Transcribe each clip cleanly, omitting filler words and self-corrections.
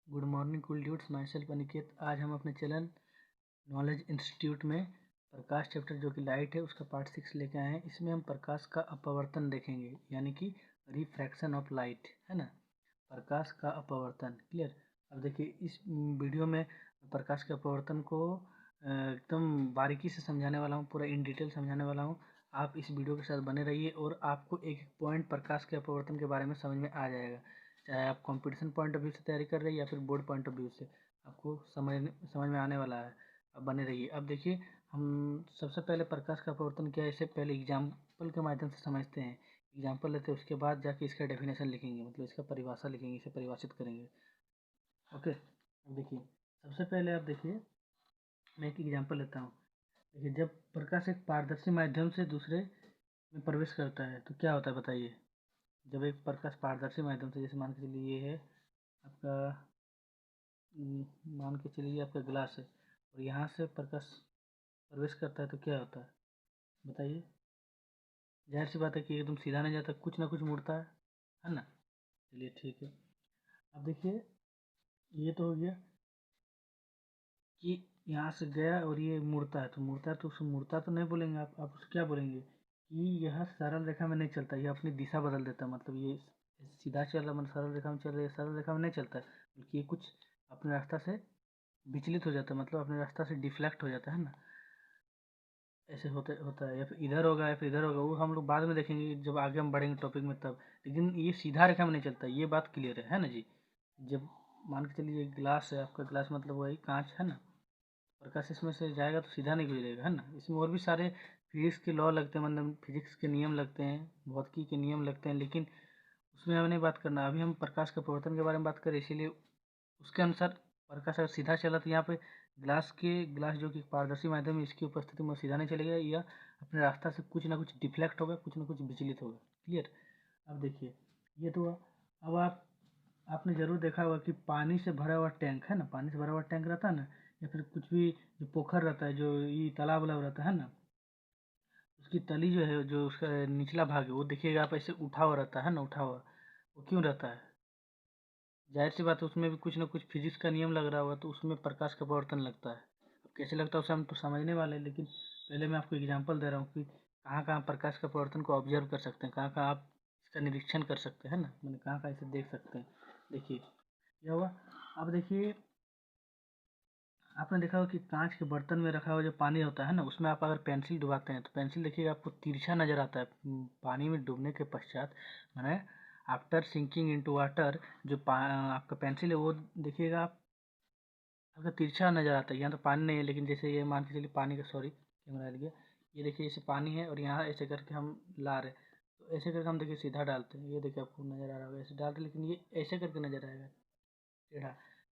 Good morning cool dudes, my self Aniket. आज हम अपने चैनल नॉलेज इंस्टीट्यूट में प्रकाश चैप्टर जो कि लाइट है उसका पार्ट 6 लेके आए हैं। इसमें हम प्रकाश का अपवर्तन देखेंगे, यानी कि रिफ्रैक्शन ऑफ लाइट, है ना। प्रकाश का अपवर्तन क्लियर। अब देखिए, इस वीडियो में प्रकाश के अपवर्तन को एकदम बारीकी से समझाने वाला हूँ, पूरा इन डिटेल समझाने वाला हूँ। आप इस वीडियो के साथ बने रहिए और आपको एक एक पॉइंट प्रकाश के अपवर्तन के बारे में समझ में आ जाएगा। चाहे आप कंपटीशन पॉइंट ऑफ व्यू से तैयारी कर रहे हैं या फिर बोर्ड पॉइंट ऑफ व्यू से, आपको समझ में आने वाला है। अब बने रहिए। अब देखिए, हम सबसे पहले प्रकाश का अपवर्तन क्या है इसे पहले एग्जाम्पल के माध्यम से समझते हैं। एग्जाम्पल लेते हैं, उसके बाद जाके इसका डेफिनेशन लिखेंगे, मतलब इसका परिभाषा लिखेंगे, इसे परिभाषित करेंगे। ओके, अब देखिए, सबसे पहले आप देखिए, मैं एक एग्जाम्पल लेता हूँ। देखिए, जब प्रकाश एक पारदर्शी माध्यम से दूसरे में प्रवेश करता है तो क्या होता है बताइए। जब एक प्रकाश पारदर्शी माध्यम से, जैसे मान के चलिए ये है आपका, मान के चलिए आपका ग्लास है और यहाँ से प्रकाश प्रवेश करता है तो क्या होता है बताइए। जाहिर सी बात है कि एकदम सीधा नहीं जाता, कुछ ना कुछ मुड़ता है ना। चलिए ठीक है। अब देखिए, ये तो हो गया कि यहाँ से गया और ये मुड़ता है, तो मुड़ता है तो उसे मुड़ता तो नहीं बोलेंगे आप उसे क्या बोलेंगे कि यह सरल रेखा में नहीं चलता, यह अपनी दिशा बदल देता है। मतलब ये सीधा चल रहा, मतलब सरल रेखा में चल रहा है, सरल रेखा में नहीं चलता है, बल्कि ये कुछ अपने रास्ता से विचलित हो जाता है, मतलब अपने रास्ता से डिफ्लेक्ट हो जाता है ना। ऐसे होता है, या फिर इधर होगा या फिर इधर होगा, वो हम लोग बाद में देखेंगे जब आगे हम बढ़ेंगे टॉपिक में तब। लेकिन ये सीधा रेखा में नहीं चलता, ये बात क्लियर है ना जी। जब मान के चलिए ग्लास है, आपका ग्लास मतलब वही कांच है ना, प्रकाश इसमें से जाएगा तो सीधा नहीं गुजरेगा, है ना। इसमें और भी सारे फिजिक्स के लॉ लगते हैं, मतलब फिजिक्स के नियम लगते हैं, भौतिकी के नियम लगते हैं, लेकिन उसमें हमें नहीं बात करना। अभी हम प्रकाश के प्रवर्तन के बारे में बात करें, इसीलिए उसके अनुसार प्रकाश अगर सीधा चला तो यहाँ पे ग्लास जो कि पारदर्शी माध्यम है, इसकी उपस्थिति में सीधा नहीं चलेगा, या अपने रास्ता से कुछ ना कुछ डिफ्लेक्ट होगा, कुछ ना कुछ विचलित होगा। क्लियर। अब देखिए, ये तो हुआ। अब आपने जरूर देखा होगा कि पानी से भरा हुआ टैंक है ना, पानी से भरा हुआ टैंक रहता है ना, या फिर कुछ भी जो पोखर रहता है, जो ये तालाब वालाब रहता है ना, उसकी तली जो है, जो उसका निचला भाग है, वो देखिएगा आप ऐसे उठा हुआ रहता है ना, उठा हुआ। वो क्यों रहता है? जाहिर सी बात है, उसमें भी कुछ ना कुछ फिजिक्स का नियम लग रहा होगा, तो उसमें प्रकाश का पवर्तन लगता है। अब कैसे लगता है उसे हम तो समझने वाले हैं, लेकिन पहले मैं आपको एग्जांपल दे रहा हूँ कि कहाँ कहाँ प्रकाश का पवर्तन को ऑब्जर्व कर सकते हैं, कहाँ कहाँ आप इसका निरीक्षण कर सकते हैं ना, मैंने कहाँ कहाँ इसे देख सकते हैं। देखिए, क्या हुआ। अब देखिए, आपने देखा होगा कि कांच के बर्तन में रखा हुआ जो पानी होता है ना, उसमें आप अगर पेंसिल डुबाते हैं तो पेंसिल देखिएगा आपको तिरछा नजर आता है। पानी में डूबने के पश्चात, मैंने आफ्टर सिंकिंग इनटू वाटर, जो आपका पेंसिल है वो देखिएगा आप, आपका तिरछा नजर आता है। यहाँ तो पानी नहीं है, लेकिन जैसे ये मान के चलिए पानी का, सॉरी कैमरा हिल गया, ये देखिए जैसे पानी है और यहाँ ऐसे करके हम ला रहे हैं, तो ऐसे करके हम देखिए सीधा डालते हैं, ये देखिए आपको नजर आ रहा होगा ऐसे डालते, लेकिन ये ऐसे करके नजर आएगा टेढ़ा।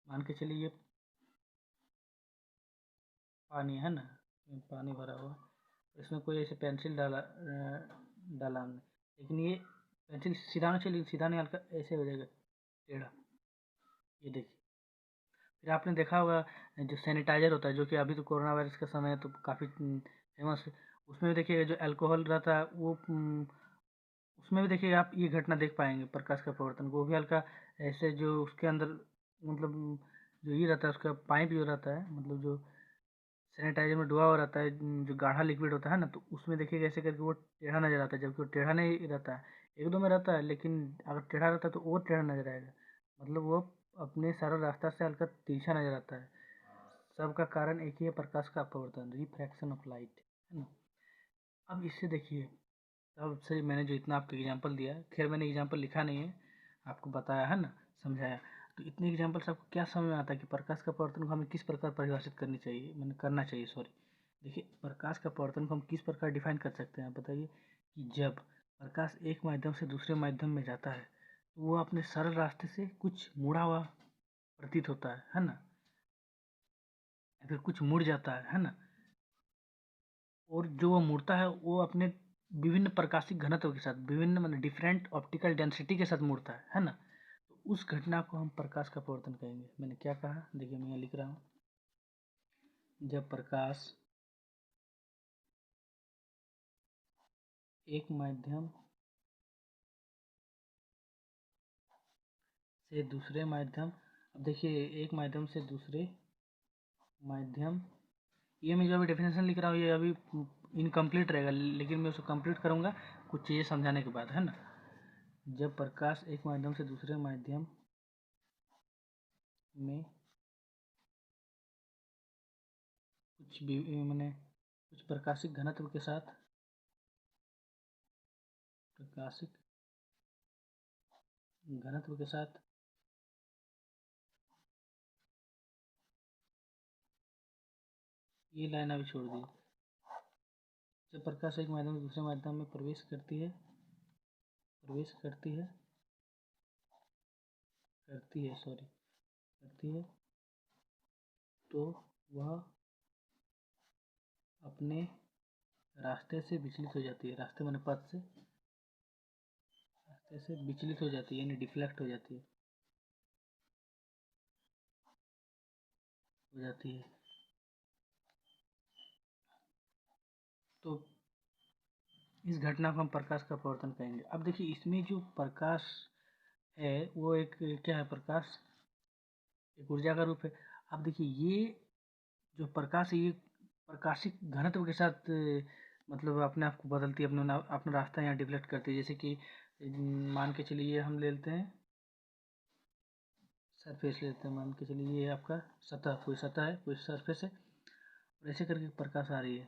मान के चलिए ये पानी है ना, पानी भरा हुआ, इसमें कोई ऐसे पेंसिल डाला हमने, लेकिन ये पेंसिल सीधा नहीं चलेगी, सीधा नहीं, हल्का ऐसे हो जाएगा टेढ़ा। ये देखिए। फिर आपने देखा होगा जो सैनिटाइजर होता है, जो कि अभी तो कोरोना वायरस का समय है तो काफ़ी फेमस है, उसमें भी देखिएगा जो अल्कोहल रहता है वो उसमें भी देखिएगा आप ये घटना देख पाएंगे प्रकाश का प्रवर्तन, वो भी हल्का ऐसे जो उसके अंदर, मतलब जो ये रहता है उसका पाइप जो रहता है, मतलब जो सैनिटाइजर में डुबा हुआ रहता है, जो गाढ़ा लिक्विड होता है ना, तो उसमें देखिएगा ऐसे करके वो टेढ़ा नजर आता है, जबकि वो टेढ़ा नहीं रहता है, एक दो में रहता है, लेकिन अगर टेढ़ा रहता है तो वो टेढ़ा नजर आएगा, मतलब वो अपने सरल रास्ता से हल्का तिरछा नजर आता है। सबका कारण एक ही है, प्रकाश का अपवर्तन, रिफ्रैक्शन ऑफ लाइट, है ना। अब इससे देखिए, अब से मैंने जो इतना आपको एग्जांपल दिया है, खैर मैंने एग्जांपल लिखा नहीं है, आपको बताया है ना, समझाया, तो इतने एग्जांपल से आपको क्या समझ में आता है कि प्रकाश का पवर्तन को हमें किस प्रकार परिभाषित करनी चाहिए, मैंने करना चाहिए, सॉरी। देखिए, प्रकाश का पवर्तन को हम किस प्रकार डिफाइन कर सकते हैं, बताइए। कि जब प्रकाश एक माध्यम से दूसरे माध्यम में जाता है तो वो अपने सरल रास्ते से कुछ मुड़ा हुआ प्रतीत होता है ना, या फिर कुछ मुड़ जाता है ना। और जो वो मुड़ता है वो अपने विभिन्न प्रकाशिक घनत्व के साथ, विभिन्न मतलब डिफरेंट ऑप्टिकल डेंसिटी के साथ मुड़ता है ना। तो उस घटना को हम प्रकाश का पवर्तन कहेंगे। मैंने क्या कहा, देखिए मैं यहाँ लिख रहा हूँ। जब प्रकाश एक माध्यम से दूसरे माध्यम, अब देखिए एक माध्यम से दूसरे माध्यम, ये मैं जो अभी डेफिनेशन लिख रहा हूँ ये अभी इनकम्प्लीट रहेगा, लेकिन मैं उसको कंप्लीट करूँगा कुछ चीज़ें समझाने के बाद, है ना। जब प्रकाश एक माध्यम से दूसरे माध्यम में कुछ भी मैंने कुछ प्रकाशिक घनत्व के साथ प्रकाशिक घनत्व के साथ ये लाइन अभी छोड़ दी। जब प्रकाश एक माध्यम से दूसरे माध्यम में प्रवेश करती है तो वह अपने रास्ते से विचलित हो जाती है। रास्ते माने पथ से, रास्ते से विचलित हो जाती है यानी डिफ्लेक्ट हो जाती है। तो इस घटना को हम प्रकाश का अपवर्तन कहेंगे। अब देखिए इसमें जो प्रकाश है वो एक क्या है, प्रकाश एक ऊर्जा का रूप है। अब देखिए ये जो प्रकाश है ये प्रकाशिक घनत्व के साथ मतलब अपने आप को बदलती है, अपना रास्ता यहाँ डिफ्लेक्ट करती है। जैसे कि मान के चलिए हम ले लेते हैं सरफेस, लेते हैं मान के चलिए ये आपका सतह, कोई सतह है, कोई सरफेस है, और ऐसे करके प्रकाश आ रही है,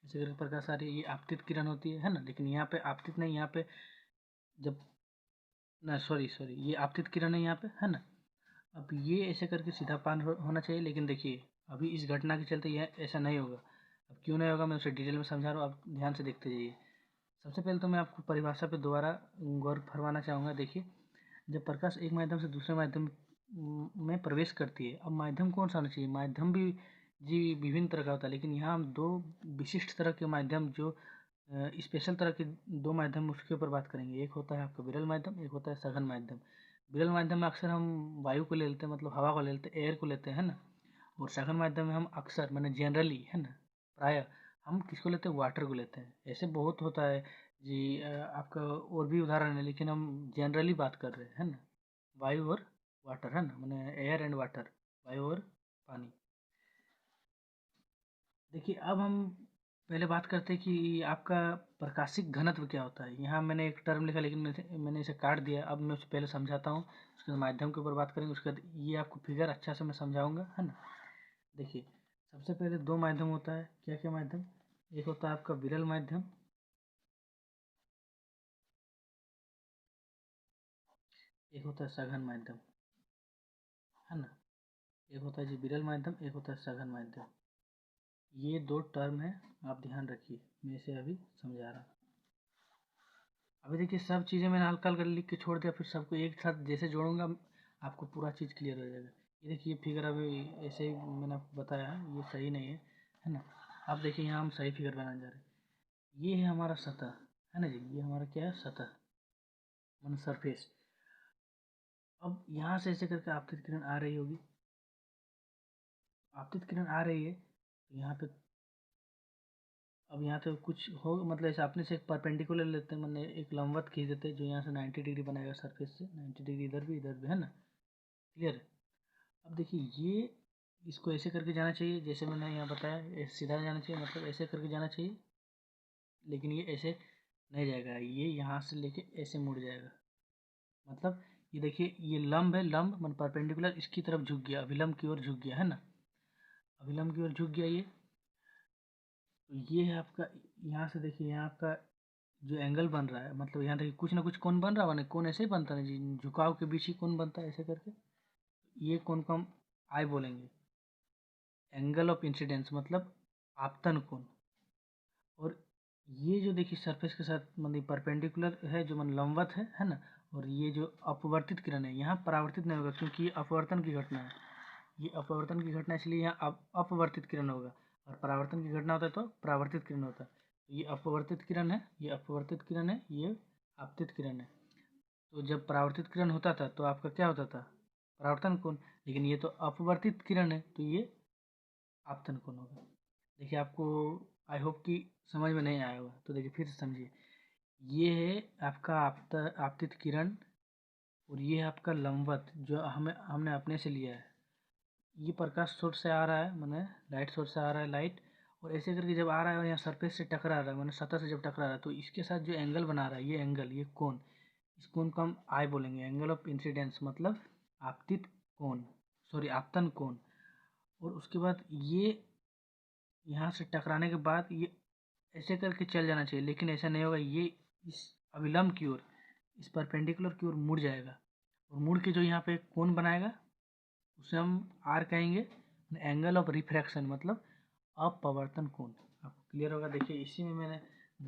ऐसे करके प्रकाश आ रही है। ये आपतित किरण होती है ना। लेकिन यहाँ पे आपतित नहीं, यहाँ पे जब ना सॉरी ये आपतित किरण है यहाँ पे, है ना। अब ये ऐसे करके सीधा पान होना चाहिए, लेकिन देखिए अभी इस घटना के चलते यह ऐसा नहीं होगा। अब क्यों नहीं होगा मैं उसे डिटेल में समझा रहा हूँ, आप ध्यान से देखते जाइए। सबसे पहले तो मैं आपको परिभाषा पे दोबारा गौर फरमाना चाहूँगा। देखिए जब प्रकाश एक माध्यम से दूसरे माध्यम में प्रवेश करती है, अब माध्यम कौन सा होना चाहिए, माध्यम भी जी विभिन्न तरह का होता है, लेकिन यहाँ हम दो विशिष्ट तरह के माध्यम, जो स्पेशल तरह के दो माध्यम उसके ऊपर बात करेंगे। एक होता है आपका विरल माध्यम, एक होता है सघन माध्यम। विरल माध्यम में अक्सर हम वायु को ले लेते हैं, मतलब हवा को ले लेते हैं, एयर को लेते हैं, है ना। और सघन माध्यम में हम अक्सर मैंने जनरली, है ना, प्राय हम किसको लेते हैं, वाटर को लेते हैं। ऐसे बहुत होता है जी, आपका और भी उदाहरण है, लेकिन हम जनरली बात कर रहे हैं, है ना। वायु और वाटर, है ना, मैंने एयर एंड वाटर, वायु और पानी। देखिए अब हम पहले बात करते हैं कि आपका प्रकाशिक घनत्व क्या होता है। यहाँ मैंने एक टर्म लिखा, लेकिन मैंने इसे काट दिया। अब मैं उसे पहले समझाता हूँ, उसके बाद माध्यम के ऊपर बात करेंगे, उसके बाद ये आपको फिगर अच्छा से मैं समझाऊंगा, है ना। देखिए सबसे पहले दो माध्यम होता है, क्या क्या माध्यम, एक होता है आपका विरल माध्यम, एक होता है सघन माध्यम, है ना। एक होता है जी विरल माध्यम, एक होता है सघन माध्यम। ये दो टर्म है, आप ध्यान रखिए, मैं इसे अभी समझा रहा हूँ। अभी देखिए सब चीज़ें मैंने हल्का हल्का लिख के छोड़ दिया, फिर सबको एक साथ जैसे जोड़ूंगा आपको पूरा चीज़ क्लियर हो जाएगा। ये देखिए फिगर अभी ऐसे ही मैंने आपको बताया, ये सही नहीं है ना। अब देखिए यहाँ हम सही फिगर बनाने जा रहे हैं। ये है हमारा सतह, है ना जी, ये हमारा क्या है, सतह मान सरफेस। अब यहाँ से ऐसे करके आपतित किरण आ रही होगी, आपतित किरण आ रही है तो यहाँ पे, अब यहाँ तो कुछ हो मतलब ऐसे अपने से एक परपेंडिकुलर लेते हैं, मैंने एक लंबवत खींच देते हैं जो यहाँ से 90 डिग्री बनाएगा सरफेस से, 90 डिग्री इधर भी, है ना, क्लियर है। अब देखिए ये इसको ऐसे करके जाना चाहिए, जैसे मैंने यहाँ बताया, ऐसे सीधा जाना चाहिए, मतलब ऐसे करके जाना चाहिए, लेकिन ये ऐसे नहीं जाएगा, ये यहाँ से लेके ऐसे मुड़ जाएगा। मतलब ये देखिए ये लंब है, लंब मन परपेंडिकुलर इसकी तरफ झुक गया, अभिलंब की ओर झुक गया, है ना, अभिलंब की ओर झुक गया ये। तो ये है आपका, यहाँ से देखिए यहाँ आपका जो एंगल बन रहा है, मतलब यहाँ देखिए कुछ ना कुछ कोण बन रहा है ना, कोण ऐसे ही बनता है जी, झुकाव के बीच ही कोण बनता है ऐसे करके। ये कोण को हम आई बोलेंगे, एंगल ऑफ इंसिडेंस, मतलब आपतन कोण। और ये जो देखिए सरफेस के साथ मतलब परपेंडिकुलर है, जो मन लंबवत है ना। और ये जो अपवर्तित किरण है यहाँ परावर्तित नहीं होगा, क्योंकि ये अपवर्तन की घटना है, ये अपवर्तन की घटना, इसलिए यहाँ अपवर्तित किरण होगा। और परावर्तन की घटना होता है तो परावर्तित किरण होता है। तो ये अपवर्तित किरण है, ये अपवर्तित किरण है, ये आपतित किरण है। तो जब परावर्तित किरण होता था तो आपका क्या होता था, परावर्तन कोण। लेकिन ये तो अपवर्तित किरण है तो ये आपतन कोण होगा। देखिए आपको आई होप कि समझ में नहीं आया होगा, तो देखिए फिर से समझिए। ये है आपका आपतित किरण और ये है आपका लंबवत जो हमने अपने से लिया है। ये प्रकाश सोर्स से आ रहा है, मैंने लाइट सोर्स से आ रहा है लाइट, और ऐसे करके जब आ रहा है और यहाँ सरफेस से टकरा रहा है, मैंने सतह से जब टकरा रहा है, तो इसके साथ जो एंगल बना रहा है, ये एंगल, ये कोण, इस कोण को हम आई बोलेंगे, एंगल ऑफ इंसिडेंस, मतलब आपतित कोण, सॉरी आपतन कोण। और उसके बाद ये यहाँ से टकराने के बाद ये ऐसे करके चल जाना चाहिए, लेकिन ऐसा नहीं होगा, ये इस अविलंब की ओर, इस परपेंडिकुलर की ओर मुड़ जाएगा, और मुड़ के जो यहाँ पे कोण बनाएगा उसे हम आर कहेंगे, एंगल ऑफ रिफ्रैक्शन, मतलब अपवर्तन कोण। आपको क्लियर होगा। देखिए इसी में मैंने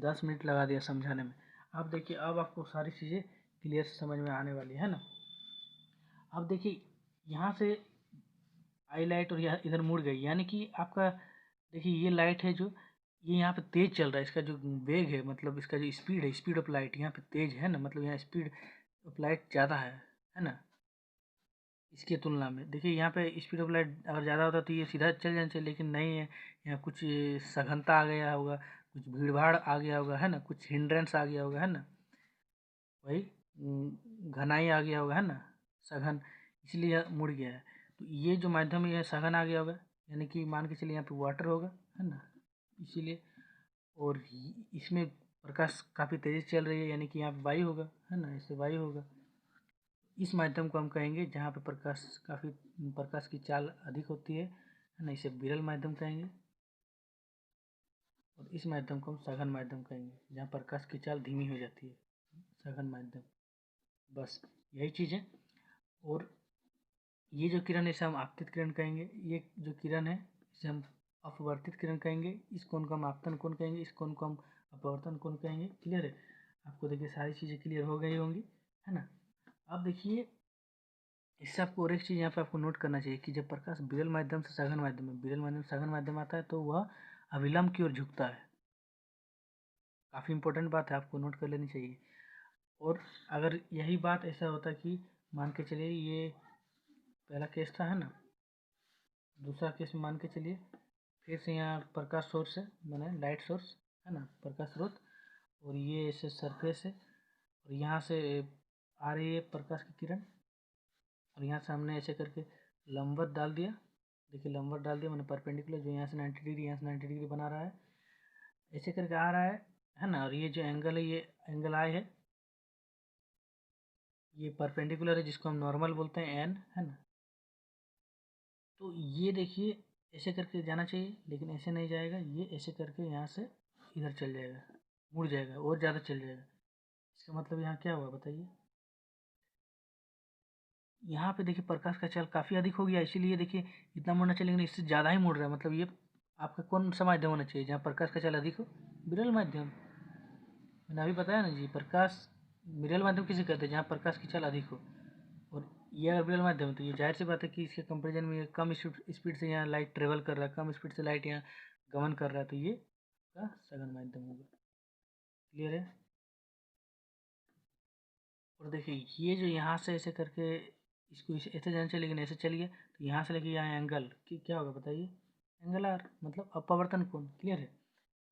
10 मिनट लगा दिया समझाने में। अब देखिए अब आपको सारी चीज़ें क्लियर से समझ में आने वाली है ना। अब देखिए यहाँ से आई लाइट और यहाँ इधर मुड़ गई, यानी कि आपका देखिए ये लाइट है जो ये यहाँ पे तेज चल रहा है, इसका जो वेग है, मतलब इसका जो स्पीड है, स्पीड ऑफ लाइट यहाँ पे तेज है ना, मतलब यहाँ स्पीड ऑफ लाइट ज़्यादा है ना, इसकी तुलना में। देखिए यहाँ पे स्पीड ऑफ लाइट अगर ज़्यादा होता तो ये सीधा चल जाना चाहिए, लेकिन नहीं है, यहाँ कुछ सघनता आ गया होगा, कुछ भीड़ भाड़ आ गया होगा, है ना, कुछ हिंड्रेंस आ गया होगा, है ना, वही घनाई आ गया होगा, है ना, सघन, इसलिए यह मुड़ गया है। तो ये जो माध्यम है यह सघन आ गया होगा, यानी कि मान के चलिए यहाँ पे वाटर होगा, है ना, इसीलिए। और इसमें प्रकाश काफ़ी तेज़ी से चल रही है, यानी कि यहाँ पे वायु होगा, है ना, इससे वायु होगा। इस माध्यम को हम कहेंगे जहाँ पे प्रकाश की चाल अधिक होती है ना, इसे विरल माध्यम कहेंगे। और इस माध्यम को हम सघन माध्यम कहेंगे जहाँ प्रकाश की चाल धीमी हो जाती है, सघन माध्यम। बस यही चीज़ है। और ये जो किरण है इसे हम आपतित किरण कहेंगे, ये जो किरण है इसे हम अपवर्तित किरण कहेंगे, इस कोण को हम आपतन कोण कहेंगे, इस कोण को हम अपवर्तन कोण कहेंगे। क्लियर है आपको? देखिए सारी चीज़ें क्लियर हो गई होंगी, है ना। अब देखिए इससे आपको और एक चीज़ यहाँ पे आपको नोट करना चाहिए कि जब प्रकाश विरल माध्यम से सघन माध्यम में, विरल माध्यम से सघन माध्यम आता है तो वह अविलंब की ओर झुकता है। काफ़ी इंपॉर्टेंट बात है, आपको नोट कर लेनी चाहिए। और अगर यही बात ऐसा होता कि मान के चलिए ये पहला केस था, है ना, दूसरा केस में मान के चलिए फिर से यहाँ प्रकाश सोर्स है, मैंने लाइट सोर्स, है ना, प्रकाश स्रोत, और ये ऐसे सरफेस है, और यहाँ से आ रही है प्रकाश की किरण, और यहाँ से हमने ऐसे करके लंबवत डाल दिया। देखिए लंबवत डाल दिया मैंने, परपेंडिकुलर, जो यहाँ से 90 डिग्री, यहाँ से 90 डिग्री बना रहा है, ऐसे करके आ रहा है ना। और ये जो एंगल है ये एंगल आई है, ये परपेंडिकुलर है जिसको हम नॉर्मल बोलते हैं एन, है ना। तो ये देखिए ऐसे करके जाना चाहिए, लेकिन ऐसे नहीं जाएगा, ये ऐसे करके यहाँ से इधर चल जाएगा, मुड़ जाएगा और ज़्यादा चल जाएगा। इसका मतलब यहाँ क्या हुआ बताइए? यहाँ पे देखिए प्रकाश का चाल काफ़ी अधिक हो गया, इसीलिए देखिए इतना मुड़ना चाहिए, लेकिन इससे ज़्यादा ही मुड़ रहा है। मतलब ये आपका कौन सा माध्यम होना चाहिए जहाँ प्रकाश का चाल अधिक हो? विरल माध्यम। मैंने अभी बताया ना जी, प्रकाश विरल माध्यम किसे कहते हैं? जहाँ प्रकाश की चाल अधिक हो। और ये अगर विरल माध्यम है तो ये जाहिर सी बात है कि इसके कंपेरिजन में ये कम स्पीड से यहाँ लाइट ट्रेवल कर रहा है, कम स्पीड से लाइट यहाँ गमन कर रहा है, तो ये का सघन माध्यम होगा। क्लियर है? और देखिए ये जो यहाँ से ऐसे करके इसको ऐसे जाना चाहिए, लेकिन ऐसे चलिए तो यहाँ से लेके यहाँ एंगल कि क्या होगा बताइए? एंगल आर, मतलब अपवर्तन कोण। क्लियर है?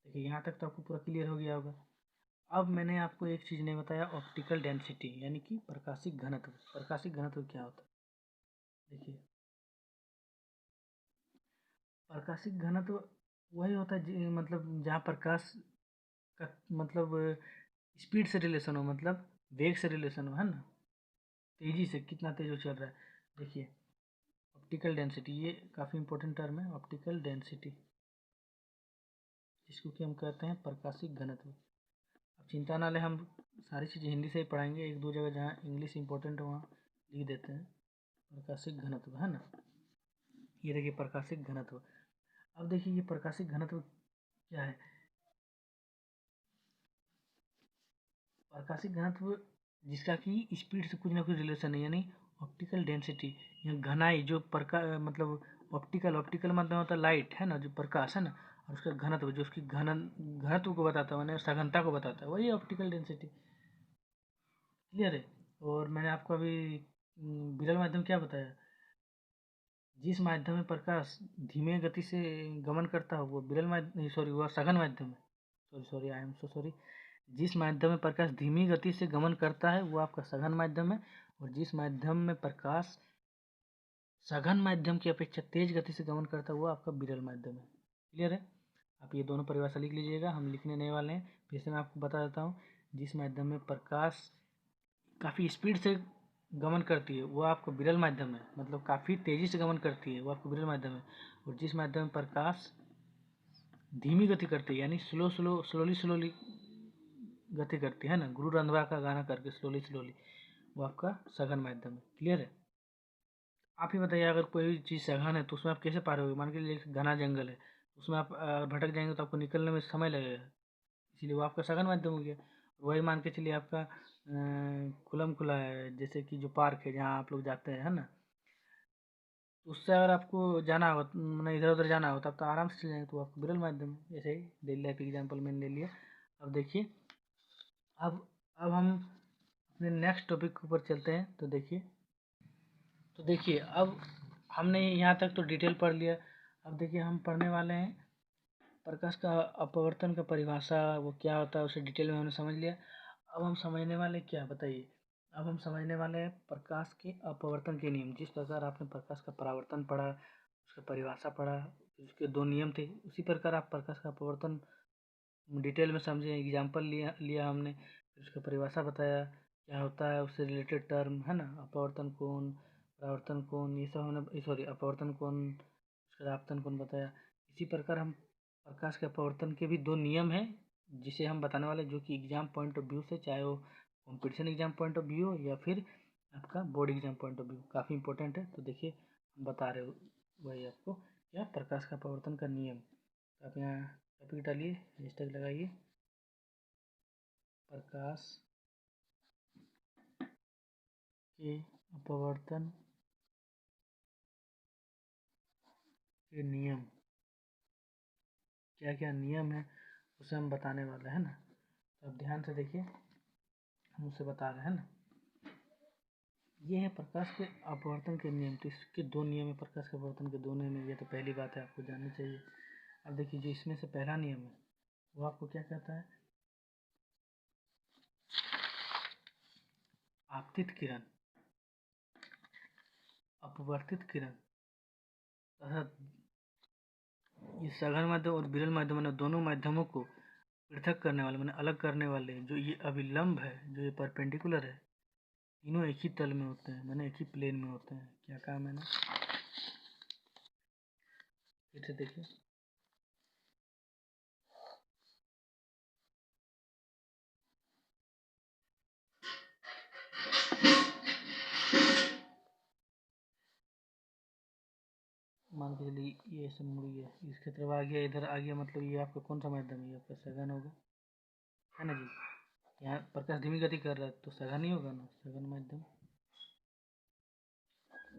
देखिए यहाँ तक तो आपको पूरा क्लियर हो गया होगा। अब मैंने आपको एक चीज़ नहीं बताया, ऑप्टिकल डेंसिटी, यानी कि प्रकाशिक घनत्व। प्रकाशिक घनत्व क्या होता है? देखिए प्रकाशिक घनत्व वही होता है मतलब जहाँ प्रकाश का मतलब स्पीड से रिलेशन हो, मतलब वेग से रिलेशन हो, है ना, तेज़ी से, कितना तेज वो चल रहा है। देखिए ऑप्टिकल डेंसिटी, ये काफ़ी इंपॉर्टेंट टर्म है, ऑप्टिकल डेंसिटी, जिसको कि हम कहते हैं प्रकाशिक घनत्व। अब चिंता ना लें, हम सारी चीज़ें हिंदी से ही पढ़ाएंगे, एक दो जगह जहाँ इंग्लिश इंपॉर्टेंट है वहाँ लिख देते हैं प्रकाशिक घनत्व, है ना। ये देखिए प्रकाशिक घनत्व। अब देखिए ये प्रकाशिक घनत्व क्या है? प्रकाशिक घनत्व जिसका कि स्पीड से कुछ ना कुछ रिलेशन है, यानी ऑप्टिकल डेंसिटी या घनाई, जो मतलब ऑप्टिकल, ऑप्टिकल मतलब होता है लाइट, है ना, जो प्रकाश है ना, और उसका घनत्व जो उसकी घनत्व को बताता है, मैंने सघनता को बताता है, वही ऑप्टिकल डेंसिटी। क्लियर है? और मैंने आपको अभी विरल माध्यम क्या बताया? जिस माध्यम में प्रकाश धीमे गति से गमन करता हो वो विरल माध्यम, सॉरी, वह सघन माध्यम है। Sorry sorry, I am so sorry. जिस माध्यम में प्रकाश धीमी गति से गमन करता है वो आपका सघन माध्यम है, और जिस माध्यम में प्रकाश सघन माध्यम की अपेक्षा तेज गति से गमन करता है वो आपका विरल माध्यम है। क्लियर है? आप ये दोनों परिभाषा लिख लीजिएगा, हम लिखने नहीं वाले हैं। फिर से मैं आपको बता देता हूँ, जिस माध्यम में प्रकाश काफ़ी स्पीड से गमन करती है वो आपको विरल माध्यम है, मतलब काफ़ी तेज़ी से गमन करती है वो आपको विरल माध्यम है। और जिस माध्यम में प्रकाश धीमी गति करती है, यानी स्लोली गति करती है ना, गुरु रंधवा का गाना करके स्लोली, वो आपका सघन माध्यम है। क्लियर है? आप ही बताइए, अगर कोई चीज़ सघन है तो उसमें आप कैसे पार होगे? मान के चलिए घना जंगल है, उसमें आप भटक जाएंगे तो आपको निकलने में समय लगेगा, इसीलिए वो आपका सघन माध्यम हो गया। वही मान के चलिए आपका खुलम खुला है, जैसे कि जो पार्क है जहाँ आप लोग जाते हैं, है ना, तो उससे अगर आपको जाना हो, मैंने इधर उधर जाना हो तो आप तो आराम से चले जाएंगे, तो आपको विरल माध्यम है। ऐसे ही डेली लाइफ एग्जाम्पल मैंने ले लिया। अब देखिए, अब हम अपने नेक्स्ट टॉपिक के ऊपर चलते हैं। तो देखिए अब हमने यहाँ तक तो डिटेल पढ़ लिया। अब देखिए हम पढ़ने वाले हैं प्रकाश का अपवर्तन का परिभाषा, वो क्या होता है उसे डिटेल में हमने समझ लिया। अब हम समझने वाले क्या, बताइए। अब हम समझने वाले हैं प्रकाश के अपवर्तन के नियम। जिस प्रकार आपने प्रकाश का परावर्तन पढ़ा, उसका परिभाषा पढ़ा, उसके दो नियम थे, उसी प्रकार आप प्रकाश का अपवर्तन डिटेल में समझे। एग्जाम्पल लिया हमने, फिर उसका परिभाषा बताया क्या होता है, उससे रिलेटेड टर्म है ना, अपवर्तन कोण, परावर्तन कोण, ये सब हमने, सॉरी, अपवर्तन कोण, उसका आपतन कोण बताया। इसी प्रकार हम प्रकाश के अपवर्तन के भी दो नियम हैं जिसे हम बताने वाले, जो कि एग्जाम पॉइंट ऑफ व्यू से, चाहे वो competition exam point of view हो या फिर आपका board exam point of view, काफ़ी इंपॉर्टेंट है। तो देखिए हम बता रहे हो वही आपको, क्या प्रकाश का अपवर्तन का नियम। तो आप यहाँ टॉपिक डालिए, हैशटैग लगाइए, प्रकाश के अपवर्तन के नियम, क्या क्या नियम है उसे हम बताने वाले हैं ना। तो अब ध्यान से देखिए, हम उसे बता रहे हैं ना। ये है प्रकाश के अपवर्तन के नियम। तो इसके दो नियम है, प्रकाश के अपवर्तन के दो नियम है, ये तो पहली बात है, आपको जाननी चाहिए। अब देखिए, जो इसमें से पहला नियम है वो आपको क्या कहता है, आपतित किरण, अपवर्तित किरण तथा ये सघन माध्यम और विरल माध्यम, मैंने दोनों माध्यमों को पृथक करने वाले, मैंने अलग करने वाले, जो ये अभिलंब है, जो ये परपेंडिकुलर है, तीनों एक ही तल में होते हैं, मैंने एक ही प्लेन में होते हैं। क्या कहा मैंने, फिर से देखिए। मान के चलिए ये ऐसे मुड़ी है, इसके तरफ आ गया, इधर आ गया, मतलब ये आपका कौन सा माध्यम है, ये आपका सघन होगा, है ना जी। यहाँ प्रकाश धीमी गति कर रहा है तो सघन ही होगा ना, सघन माध्यम।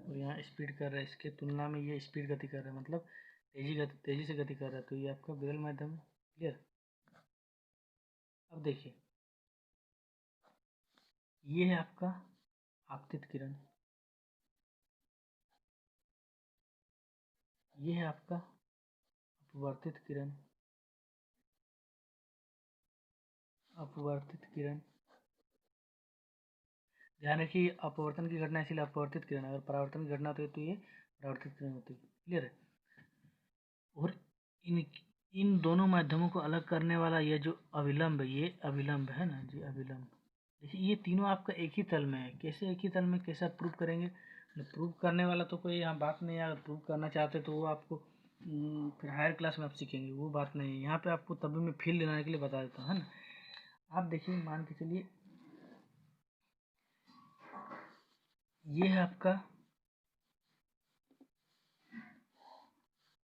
और यहाँ स्पीड कर रहा है, इसके तुलना में ये स्पीड गति कर रहा है, मतलब तेजी से गति कर रहा है, तो ये आपका विरल माध्यम है। क्लियर? अब देखिए, ये है आपका आपतित किरण, ये है आपका अपवर्तित किरण, अपवर्तित किरण। ध्यान रखिए, अपवर्तन की घटना इसीलिए अपवर्तित किरण, अगर परावर्तन की घटना होती है तो ये परावर्तित किरण होती है। क्लियर है? और इन इन दोनों माध्यमों को अलग करने वाला ये जो अविलंब है, ये अविलंब है ना जी, अविलंब। देखिए ये तीनों आपका एक ही तल में है। कैसे एक ही तल में, कैसे आप प्रूव करेंगे? प्रूव करने वाला तो कोई यहाँ बात नहीं है, अगर प्रूव करना चाहते तो वो आपको फिर हायर क्लास में आप सीखेंगे, वो बात नहीं है। यहाँ पे आपको तभी मैं फील दिलाने के लिए बता देता हूँ, है ना। आप देखिए, मान के चलिए ये है आपका,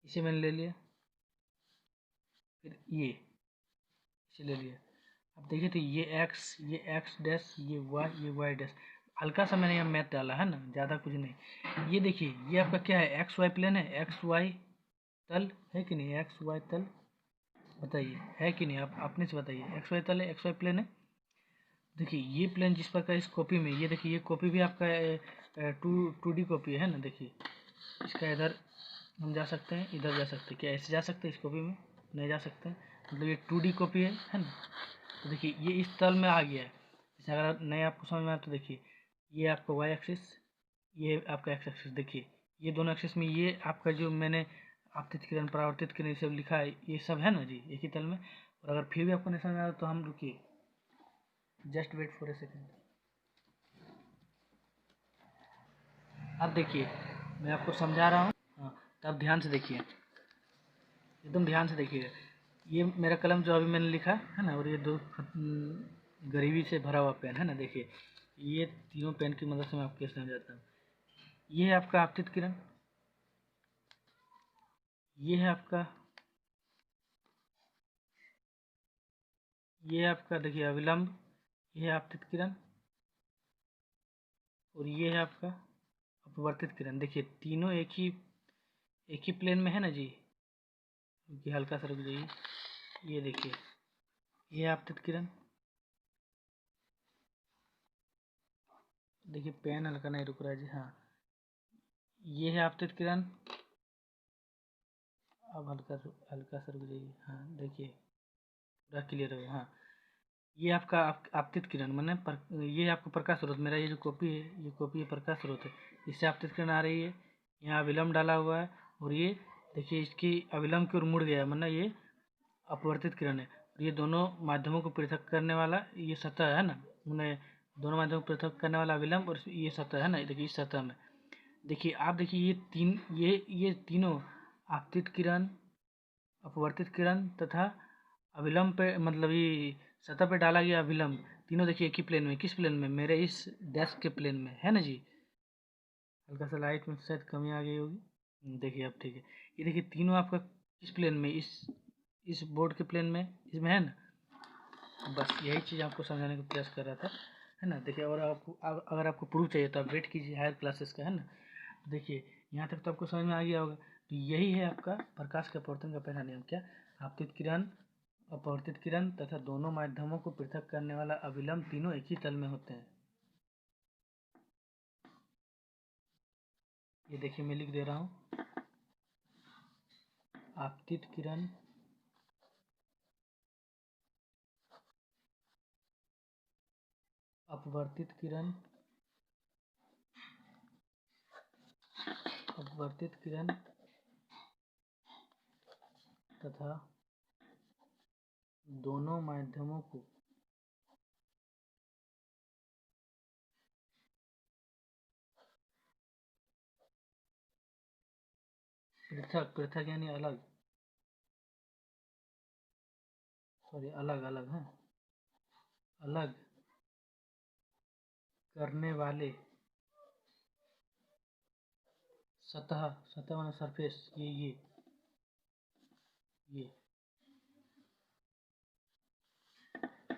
इसे मैंने ले लिया, फिर ये इसे ले लिया। अब देखिए तो ये एक्स डैश, ये वाई डैश। हल्का सा मैंने यहाँ मैथ डाला है ना, ज़्यादा कुछ नहीं। ये देखिए, ये आपका क्या है, एक्स वाई प्लेन है, एक्स वाई तल है कि नहीं, एक्स वाई तल, बताइए है कि नहीं, आप अपने से बताइए। एक्स वाई तल है, एक्स वाई प्लेन है। देखिए ये प्लेन जिस प्रकार इस कॉपी में, ये देखिए ये कॉपी भी आपका टू डी कॉपी है ना। देखिए इसका इधर हम जा सकते हैं, इधर जा सकते हैं, क्या ऐसे जा सकते हैं इस कॉपी में? नहीं जा सकते हैं, मतलब ये 2D कॉपी है ना। तो देखिए ये इस तल में आ गया है। जैसे अगर नए आपको समझ में आए तो देखिए ये आपका वाई एक्सिस, ये आपका एक्स एक्सिस। देखिए ये दोनों एक्सिस में ये आपका जो मैंने आपतित किरण परावर्तित किरण सब लिखा है ये सब है ना जी एक ही तल में। और अगर फिर भी आपको नहीं समझ में आ रहा तो हम रुकिए, just wait for a second. अब देखिए मैं आपको समझा रहा हूँ, हाँ, तो आप ध्यान से देखिए, एकदम ध्यान से देखिए। ये मेरा कलम जो अभी मैंने लिखा है ना, और ये दो गरीबी से भरा हुआ पेन है ना, देखिए ये तीनों पेन की मदद से मैं आपको समझाता हूँ। ये है आपका आपतित किरण, ये है आपका, ये है आपका देखिए अविलंब, ये है आपतित किरण, और ये है आपका अपवर्तित किरण। देखिए तीनों एक ही प्लेन में है ना जी। ये हल्का सा रुक जाइए, ये देखिए ये है आपतित किरण, देखिए पेन हल्का नहीं रुक रहा है जी, हाँ ये है आपतित किरण। अब हल्का सा रुक जाइए, हाँ देखिए पूरा क्लियर हो गया। हाँ ये आपका आपतित किरण मैंने ये आपका प्रकाश स्रोत, मेरा ये जो कॉपी है ये कॉपी है प्रकाश स्रोत है, इससे आपतित किरण आ रही है। यहाँ अविलंब डाला हुआ है, और ये देखिए इसकी अविलंब की ओर मुड़ गया है, मतलब ये अपवर्तित किरण है। ये दोनों माध्यमों को पृथक करने वाला ये सतह है ना, मैंने दोनों माध्यमों को पृथक करने वाला अविलंब, और ये सतह है ना, देखिए इस सतह में देखिए आप देखिए ये तीनों आपतित किरण, अपवर्तित किरण तथा अविलंब पे, मतलब ये सतह पे डाला गया अविलंब, तीनों देखिए एक ही प्लेन में। किस प्लेन में? मेरे इस डेस्क के प्लेन में है ना जी। हल्का सा लाइट में शायद कमी आ गई होगी, देखिए अब ठीक है। ये देखिए तीनों आपका किस प्लेन में, इस बोर्ड के प्लेन में, इसमें है ना। बस यही चीज़ आपको समझाने का प्रयास कर रहा था, है ना। देखिए और आपको अगर आपको प्रूफ चाहिए तो आप वेट कीजिए हायर क्लासेस का, है ना। देखिए यहाँ तक तो आपको समझ में आ गया होगा। तो यही है आपका प्रकाश के अपवर्तन का पहला नियम। क्या? आपतित किरण, अपवर्तित किरण तथा दोनों माध्यमों को पृथक करने वाला अविलंब तीनों एक ही तल में होते हैं। ये देखिए मैं लिख दे रहा हूँ, आपतित किरण, अपवर्तित किरण, अपवर्तित किरण तथा दोनों माध्यमों को पृथक, पृथक यानी अलग, सॉरी अलग अलग है, अलग करने वाले सतह, सतह माने सरफेस, ये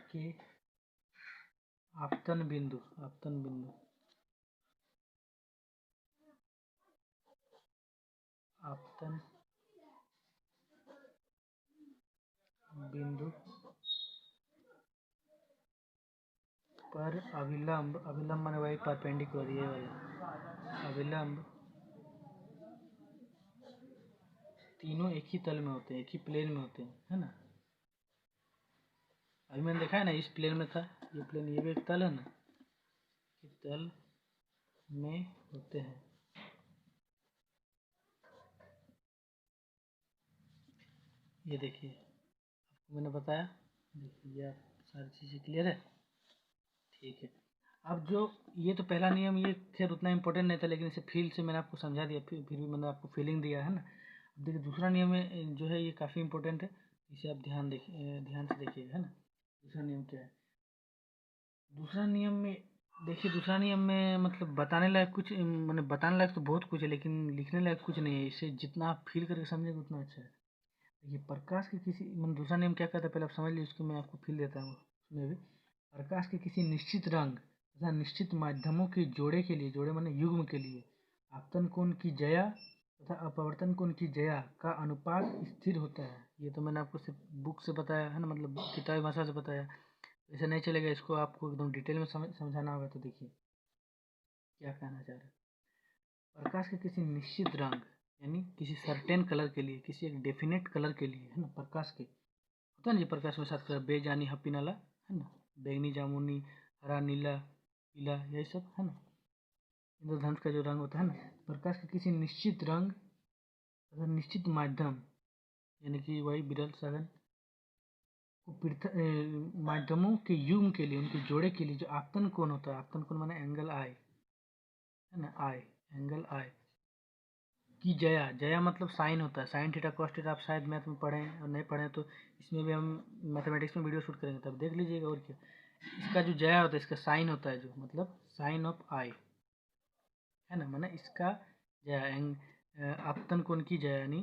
के आपतन बिंदु, आपतन बिंदु, आपतन बिंदु पर अविलंब, अविलंब माने वही परपेंडिकुलर, ये वाला अविलंब तीनों एक ही तल में होते हैं, एक ही प्लेन में होते हैं, है ना। अभी मैंने देखा है ना, इस प्लेन में था ये प्लेन, ये भी एक तल है ना, कि तल में होते हैं। ये देखिए आपको मैंने बताया, देखिए ये सारी चीज़ें क्लियर है, ठीक है। अब जो ये तो पहला नियम, ये खैर उतना इम्पोर्टेंट नहीं था, लेकिन इसे फील से मैंने आपको समझा दिया, फिर भी मैंने आपको फीलिंग दिया है ना। अब देखिए दूसरा नियम है जो है, ये काफ़ी इम्पोर्टेंट है, इसे आप ध्यान से देखिए, है ना। दूसरा नियम क्या है? दूसरा नियम में देखिए, दूसरा नियम में मतलब बताने लायक कुछ, मैंने बताने लायक तो बहुत कुछ है, लेकिन लिखने लायक कुछ नहीं है। इसे जितना आप फील करके समझेंगे उतना अच्छा है। देखिए प्रकाश के किसी, मतलब दूसरा नियम क्या कहता है, पहले आप समझ लीजिए, उसको मैं आपको फील देता हूँ उसमें भी। प्रकाश के किसी निश्चित रंग तथा निश्चित माध्यमों के जोड़े के लिए, जोड़े माने युग्म के लिए, आपतन कोण की जया तथा अपवर्तन कोण की जया का अनुपात स्थिर होता है। ये तो मैंने आपको सिर्फ बुक से बताया है ना, मतलब किताबी भाषा से बताया, ऐसे नहीं चलेगा, इसको आपको एकदम डिटेल में समझाना होगा। तो देखिए क्या कहना चाह रहे हैं। प्रकाश के किसी निश्चित रंग यानी किसी सर्टेन कलर के लिए, किसी एक डेफिनेट कलर के लिए, है ना, प्रकाश के होता है ना जी, प्रकाश में सात कलर, बेजानी हपी नाला, है ना, बैंगनी, जामुनी, हरा, नीला, पीला, यही सब है ना इंद्रधनुष का जो रंग होता है ना। प्रकाश के किसी निश्चित रंग तथा निश्चित माध्यम यानी कि वही विरल सघन को माध्यमों के युग्म के लिए, उनके जोड़े के लिए जो आपतन कोण होता है, आपतन कोण माने एंगल आई, है ना, आई, एंगल आई की जया, जया मतलब साइन होता है, साइन थीटा कॉस थीटा, आप शायद मैथ में पढ़ें और नहीं पढ़ें तो इसमें भी हम मैथमेटिक्स में वीडियो शूट करेंगे तब देख लीजिएगा। और क्या, इसका जो जया होता है, इसका साइन होता है जो, मतलब साइन ऑफ आई, है ना, माने इसका जया आपतन कोण की जया यानी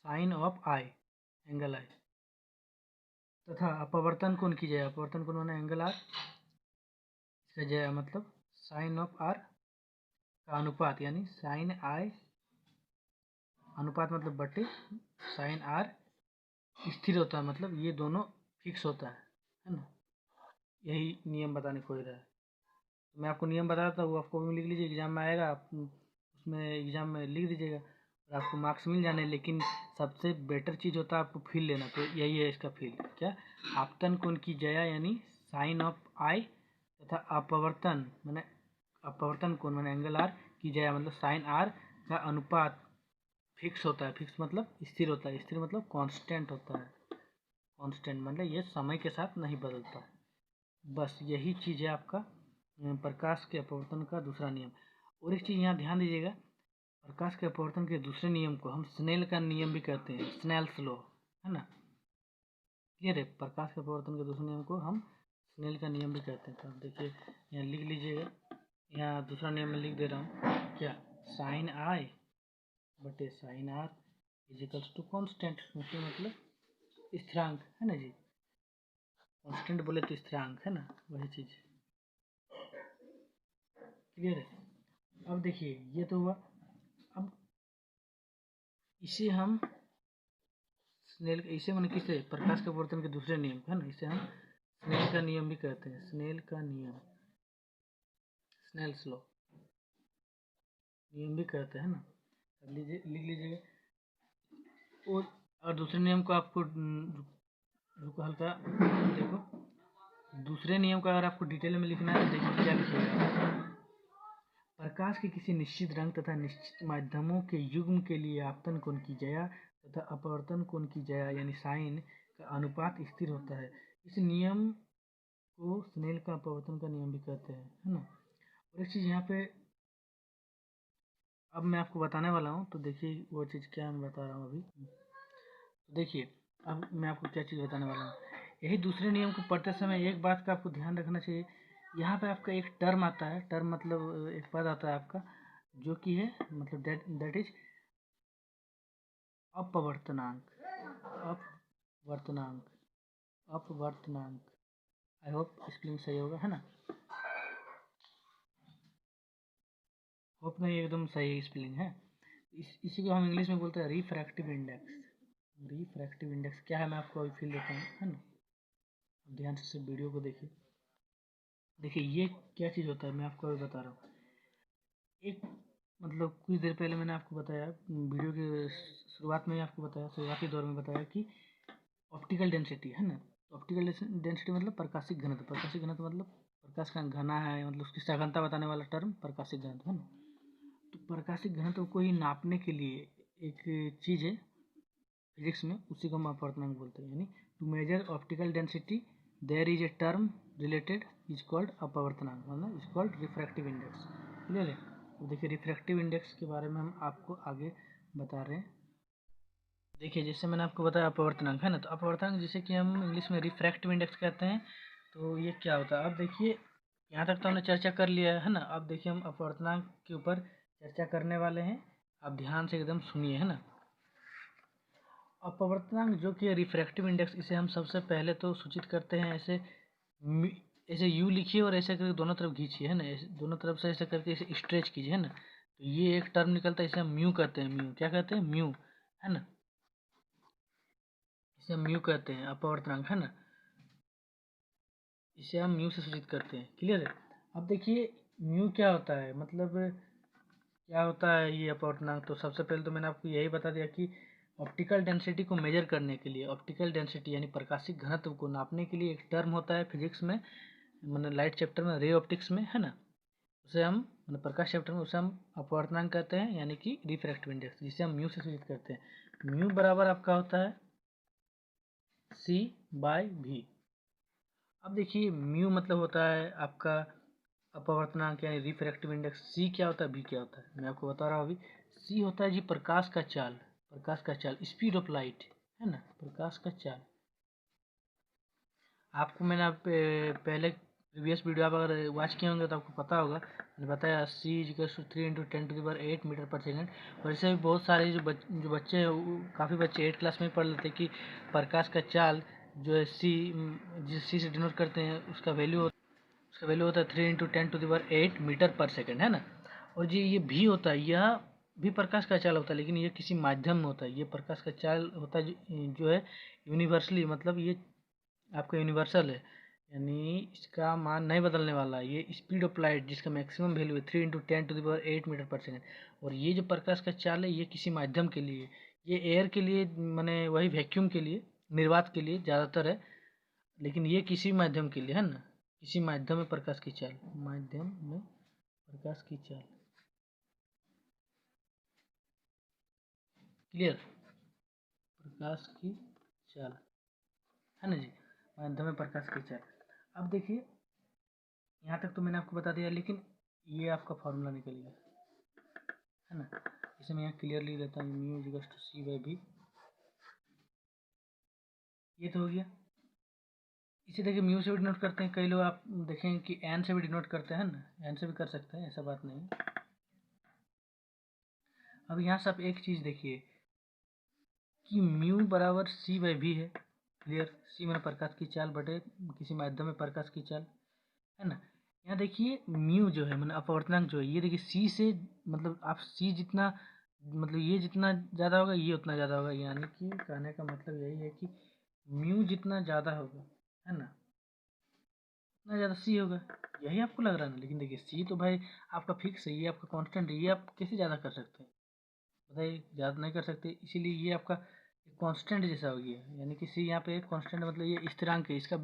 साइन ऑफ आई, एंगल आई, तथा अपवर्तन कोण की जया, अपवर्तन कोण माने एंगल आर, इसका जया मतलब साइन ऑफ आर का अनुपात यानी साइन आई, अनुपात मतलब बटे साइन आर स्थिर होता है, मतलब ये दोनों फिक्स होता है ना। यही नियम बताने खोज रहा है। तो मैं आपको नियम बता रहा था, वो आपको भी लिख लीजिए, एग्जाम में आएगा, आप उसमें एग्जाम में लिख दीजिएगा और आपको मार्क्स मिल जाने। लेकिन सबसे बेटर चीज़ होता है आपको फील लेना, तो यही है इसका फील, क्या, आपतन कोण की जया यानी साइन ऑफ आई तथा अपवर्तन माने अपवर्तन कोण माने एंगल आर की जया मतलब साइन आर का अनुपात फिक्स होता है। फिक्स मतलब स्थिर होता है, स्थिर मतलब कांस्टेंट होता है, कांस्टेंट मतलब ये समय के साथ नहीं बदलता। बस यही चीज़ है आपका प्रकाश के अपवर्तन का दूसरा नियम। और एक चीज़ यहाँ ध्यान दीजिएगा, प्रकाश के अपवर्तन के दूसरे नियम को हम स्नेल का नियम भी कहते हैं, स्नेल्स लॉ, है ना, क्लियर है। प्रकाश के अपवर्तन के दूसरे नियम को हम स्नेल का नियम भी कहते हैं। तो आप देखिए यहाँ लिख लीजिएगा, यहाँ दूसरा नियम में लिख दे रहा हूँ, क्या, साइन आई बटे sine r equals to constant, मतलब स्थिरांक, है ना जी, कांस्टेंट बोले तो स्थिरांक, है ना, वही चीज़, क्लियर है। अब देखिए ये तो हुआ, अब इसे हम स्नेल, इसे मैंने किसे, प्रकाश के अपवर्तन के दूसरे नियम, है ना, इसे हम स्नेल का नियम भी कहते हैं, स्नेल का नियम, स्नेल्स लॉ नियम भी कहते हैं ना। लीजिए लिख लीजिएगा। और दूसरे नियम को आपको रुको हल्का देखो, दूसरे नियम का अगर आपको डिटेल में लिखना है तो देखिए क्या लिखिएगा, प्रकाश के किसी निश्चित रंग तथा निश्चित माध्यमों के युग्म के लिए आपतन कोण की जया तथा अपवर्तन कोण की जया यानी साइन का अनुपात स्थिर होता है। इस नियम को स्नेल का अपवर्तन का नियम भी कहते हैं, है ना। और एक चीज़ यहाँ पे अब मैं आपको बताने वाला हूँ, तो देखिए वो चीज़ क्या मैं बता रहा हूँ अभी। तो देखिए अब मैं आपको क्या चीज़ बताने वाला हूँ। यही दूसरे नियम को पढ़ते समय एक बात का आपको ध्यान रखना चाहिए, यहाँ पे आपका एक टर्म आता है, टर्म मतलब एक पद आता है आपका, जो कि है मतलब दैट इज अपवर्तनांक, अपवर्तनांक, अपवर्तनांक। आई होप स्पेलिंग सही होगा, है ना, होप नहीं, एकदम सही स्पेलिंग है। इसी को हम इंग्लिश में बोलते हैं रिफ्रैक्टिव इंडेक्स। रिफ्रैक्टिव इंडेक्स क्या है मैं आपको अभी फील देता हूँ, है ना, ध्यान से वीडियो को देखिए। देखिए ये क्या चीज़ होता है मैं आपको अभी बता रहा हूँ। एक मतलब कुछ देर पहले मैंने आपको बताया, वीडियो के शुरुआत में ही आपको बताया, शुरुआती दौर में बताया कि ऑप्टिकल डेंसिटी, है ना, ऑप्टिकल डेंसिटी मतलब प्रकाशिक घनत्व, प्रकाशिक घनत्व मतलब प्रकाश का घना है, मतलब उसकी सघनता बताने वाला टर्म प्रकाशिक घनत्व, है ना। तो प्रकाशिक घनत्व को ही नापने के लिए एक चीज़ है फिजिक्स में, उसी को हम अपवर्तनांक बोलते हैं, यानी to measure optical density there is a term related is called अपवर्तनांक, मतलब is called refractive index, clear है। तो देखिए रिफ्रैक्टिव इंडेक्स के बारे में हम आपको आगे बता रहे हैं। देखिए जैसे मैंने आपको बताया अपवर्तनांक, है ना, तो अपवर्तनांक जिसे कि हम इंग्लिश में रिफ्रैक्टिव इंडेक्स कहते हैं, तो ये क्या होता है। अब देखिए यहाँ तक तो हमने चर्चा कर लिया है ना, अब देखिए हम अपवर्तनांक के ऊपर चर्चा करने वाले हैं, आप ध्यान से एकदम सुनिए, है ना। अपवर्तनांक जो कि रिफ्रैक्टिव इंडेक्स, इसे हम सबसे पहले तो सूचित करते हैं ऐसे, ऐसे यू लिखिए और ऐसे करके दोनों तरफ खींचिए, है ना, ऐसे दोनों तरफ से ऐसे करके इसे स्ट्रेच कीजिए, है ना, तो ये एक टर्म निकलता है, इसे हम म्यू कहते हैं, म्यू क्या कहते हैं, म्यू, है ना, इसे हम म्यू कहते हैं अपवर्तनांक, है ना, इसे हम म्यू से सूचित करते हैं, क्लियर है। अब देखिए म्यू क्या होता है, मतलब क्या होता है ये अपवर्तनांक, तो सबसे पहले तो मैंने आपको यही बता दिया कि ऑप्टिकल डेंसिटी को मेजर करने के लिए, ऑप्टिकल डेंसिटी यानी प्रकाशिक घनत्व को नापने के लिए एक टर्म होता है फिजिक्स में, मैंने लाइट चैप्टर में, रे ऑप्टिक्स में, है ना। उसे हम मैंने प्रकाश चैप्टर में उसे हम अपवर्तनांक कहते हैं, यानी कि रिफ्रैक्टिव इंडेक्स, जिसे हम म्यू से सूचित करते हैं। म्यू बराबर आपका होता है C/V। अब देखिए म्यू मतलब होता है आपका अपवर्तनांक यानी रिफ्रैक्टिव इंडेक्स। सी क्या होता है, बी क्या होता है, मैं आपको बता रहा हूँ अभी। सी होता है जी प्रकाश का चाल, प्रकाश का चाल, स्पीड ऑफ लाइट, है ना, प्रकाश का चाल। आपको मैंने पहले प्रीवियस वीडियो आप अगर वॉच किए होंगे तो आपको पता होगा, मैंने बताया C = 3 × 10⁻⁸ मीटर/सेकेंड। और इससे भी बहुत सारे जो बच्चे काफ़ी बच्चे 8 क्लास में पढ़ लेते कि प्रकाश का चाल जो है जिस सी से डिनोट करते हैं उसका वैल्यू होता है 3 × 10⁸ मीटर/सेकेंड, है ना। और जी ये भी होता है, यह भी प्रकाश का चाल होता है, लेकिन ये किसी माध्यम में होता है। ये प्रकाश का चाल होता है जो है यूनिवर्सली, मतलब ये आपका यूनिवर्सल है, यानी इसका मान नहीं बदलने वाला है। ये स्पीड ऑफ लाइट जिसका मैक्सिमम वैल्यू है 3 × 10⁸ मीटर/सेकेंड। और ये जो प्रकाश का चाल है ये किसी माध्यम के लिए, ये एयर के लिए, माने वही वैक्यूम के लिए, निर्वात के लिए ज़्यादातर है, लेकिन ये किसी माध्यम के लिए, है ना, किसी माध्यम में प्रकाश की चाल, माध्यम में प्रकाश की चाल, क्लियर, प्रकाश की चाल, है ना जी, माध्यम में प्रकाश की चाल। अब देखिए यहाँ तक तो मैंने आपको बता दिया, लेकिन ये आपका फॉर्मूला निकल गया, है ना। इसे मैं यहाँ क्लियरली लेता हूँ, म्यू इक्वल टू C/V। ये तो हो गया। इसे देखिए म्यू से भी डिनोट करते हैं, कई लोग आप देखेंगे कि एन से भी डिनोट करते हैं ना, एन से भी कर सकते हैं, ऐसा बात नहीं है। अब यहाँ से आप एक चीज़ देखिए कि म्यू बराबर C/V है, क्लियर। सी मैंने प्रकाश की चाल बटे किसी माध्यम में प्रकाश की चाल, है ना। यहाँ देखिए म्यू जो है, मैंने अपवर्तनांक जो है, ये देखिए सी से, मतलब आप सी जितना, मतलब ये जितना ज़्यादा होगा ये उतना ज़्यादा होगा, यानी कि कहने का मतलब यही है कि म्यू जितना ज़्यादा होगा, है ना, उतना ज़्यादा सी होगा। यही आपको लग रहा है ना, लेकिन देखिए सी तो भाई आपका फिक्स है, ये आपका कांस्टेंट है, ये आप कैसे ज़्यादा कर सकते हैं, बताइए, ज़्यादा नहीं कर सकते, इसीलिए ये आपका कांस्टेंट जैसा हो गया, यानी कि सी यहाँ पे एक कांस्टेंट, मतलब ये स्थिरांक है, इसका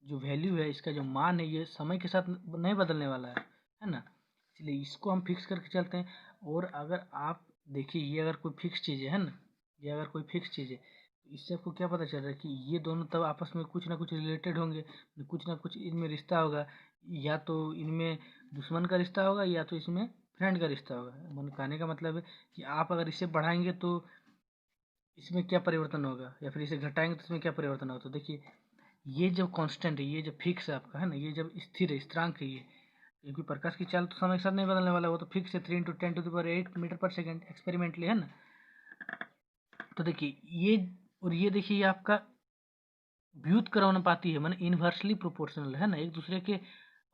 जो वैल्यू है, इसका जो मान है, ये समय के साथ नहीं बदलने वाला है ना। इसलिए इसको हम फिक्स करके चलते हैं। और अगर आप देखिए ये अगर कोई फिक्स चीज़ है ना, ये अगर कोई फिक्स चीज़ है, तो इससे आपको क्या पता चल रहा है कि ये दोनों तब आपस में कुछ ना कुछ रिलेटेड होंगे, कुछ ना कुछ इनमें रिश्ता होगा, या तो इनमें दुश्मन का रिश्ता होगा, या तो इसमें फ्रेंड का रिश्ता होगा। मन कहने का मतलब है कि आप अगर इसे बढ़ाएंगे तो इसमें क्या परिवर्तन होगा, या फिर इसे घटाएंगे तो इसमें क्या परिवर्तन होगा। तो देखिए ये जब कांस्टेंट है, ये जब फिक्स है आपका, है ना, ये जब स्थिर है, स्थिरांक है ये, क्योंकि प्रकाश की चाल तो समय के साथ नहीं बदलने वाला, वो तो फिक्स है 3 × 10⁸ मीटर/सेकेंड एक्सपेरिमेंटली, है ना। तो देखिए ये, और ये देखिए ये आपका व्युत्क्रमानुपाती है, माने इन्वर्सली प्रोपोर्शनल, है ना, एक दूसरे के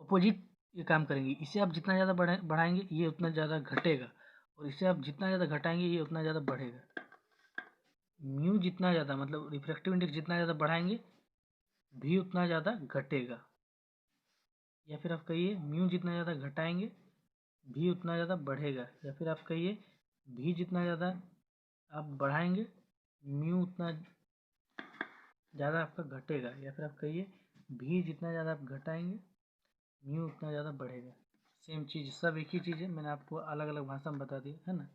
अपोजिट ये काम करेंगे। इसे आप जितना ज़्यादा बढ़ाएंगे ये उतना ज़्यादा घटेगा, और इसे आप जितना ज़्यादा घटाएंगे ये उतना ज़्यादा बढ़ेगा। म्यू जितना ज़्यादा, मतलब रिफ्रैक्टिव इंडेक्स जितना ज़्यादा बढ़ाएंगे भी उतना ज़्यादा घटेगा, या फिर आप कहिए म्यू जितना ज़्यादा घटाएंगे भी उतना ज़्यादा बढ़ेगा, या फिर आप कहिए भी जितना ज़्यादा आप बढ़ाएंगे म्यू उतना ज़्यादा आपका घटेगा, या फिर आप कहिए भी जितना ज़्यादा आप घटाएंगे म्यू उतना ज़्यादा बढ़ेगा। सेम चीज़, सब एक ही चीज़ है, मैंने आपको अलग अलग भाषा में बता दिया, है ना।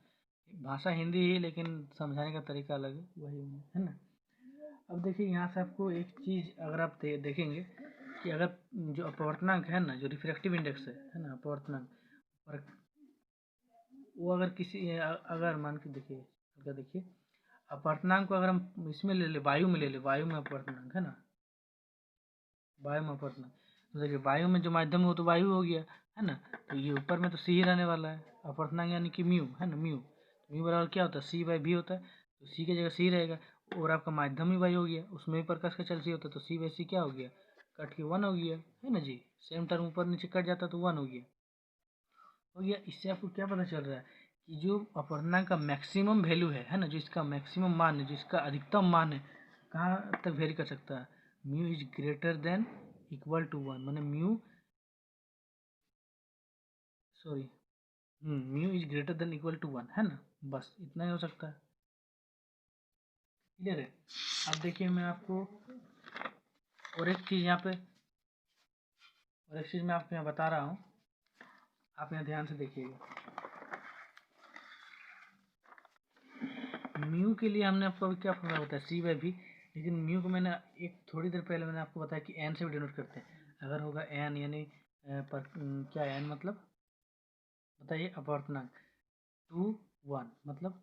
भाषा हिंदी ही, लेकिन समझाने का तरीका अलग है, वही है ना। अब देखिए यहाँ से आपको एक चीज़ अगर आप देखेंगे कि अगर जो अपवर्तनांक है ना, जो रिफ्रैक्टिव इंडेक्स है ना, अपवर्तनांक, और वो अगर किसी अगर मान के देखिए, क्या देखिए, अपवर्तनांक को अगर हम इसमें ले ले, वायु में ले ले, वायु में अपवर्तनांक, है ना, वायु में अपवर्तनांक, तो देखिए वायु में जो माध्यम है वो तो वायु हो गया, है ना। तो ये ऊपर में तो सी ही रहने वाला है, अपवर्तनांक यानी कि म्यू, है ना, म्यू, म्यू बराबर क्या होता है, C/V होता है, तो सी की जगह सी रहेगा। और आपका माध्यम ही वायु हो गया, उसमें भी प्रकाश का चल सी होता है, तो C/C क्या हो गया, कट के 1 हो गया, है ना जी। सेम टर्म ऊपर नीचे कट जाता तो 1 हो गया। इससे आपको क्या पता चल रहा है कि जो अपवर्तनांक का मैक्सिमम वैल्यू है ना, जो इसका मैक्सिमम मान है, जिसका अधिकतम मान है, कहाँ तक वेरी कर सकता है, mu is greater than equal to 1, मैंने mu, sorry, mu is greater than equal to 1, है ना, बस इतना ही हो सकता है। क्लियर है। अब देखिए मैं आपको और एक चीज़ यहाँ मैं आपको यहाँ बता रहा हूँ, आप यहाँ ध्यान से देखिएगा। म्यू के लिए हमने आपको अभी क्या फॉर्मूला बताया, C/V, लेकिन म्यू को मैंने एक थोड़ी देर पहले मैंने आपको बताया कि एन से भी डिनोट करते हैं। अगर होगा एन यानी क्या एन मतलब बताइए, अपवर्तनांक 2 1 मतलब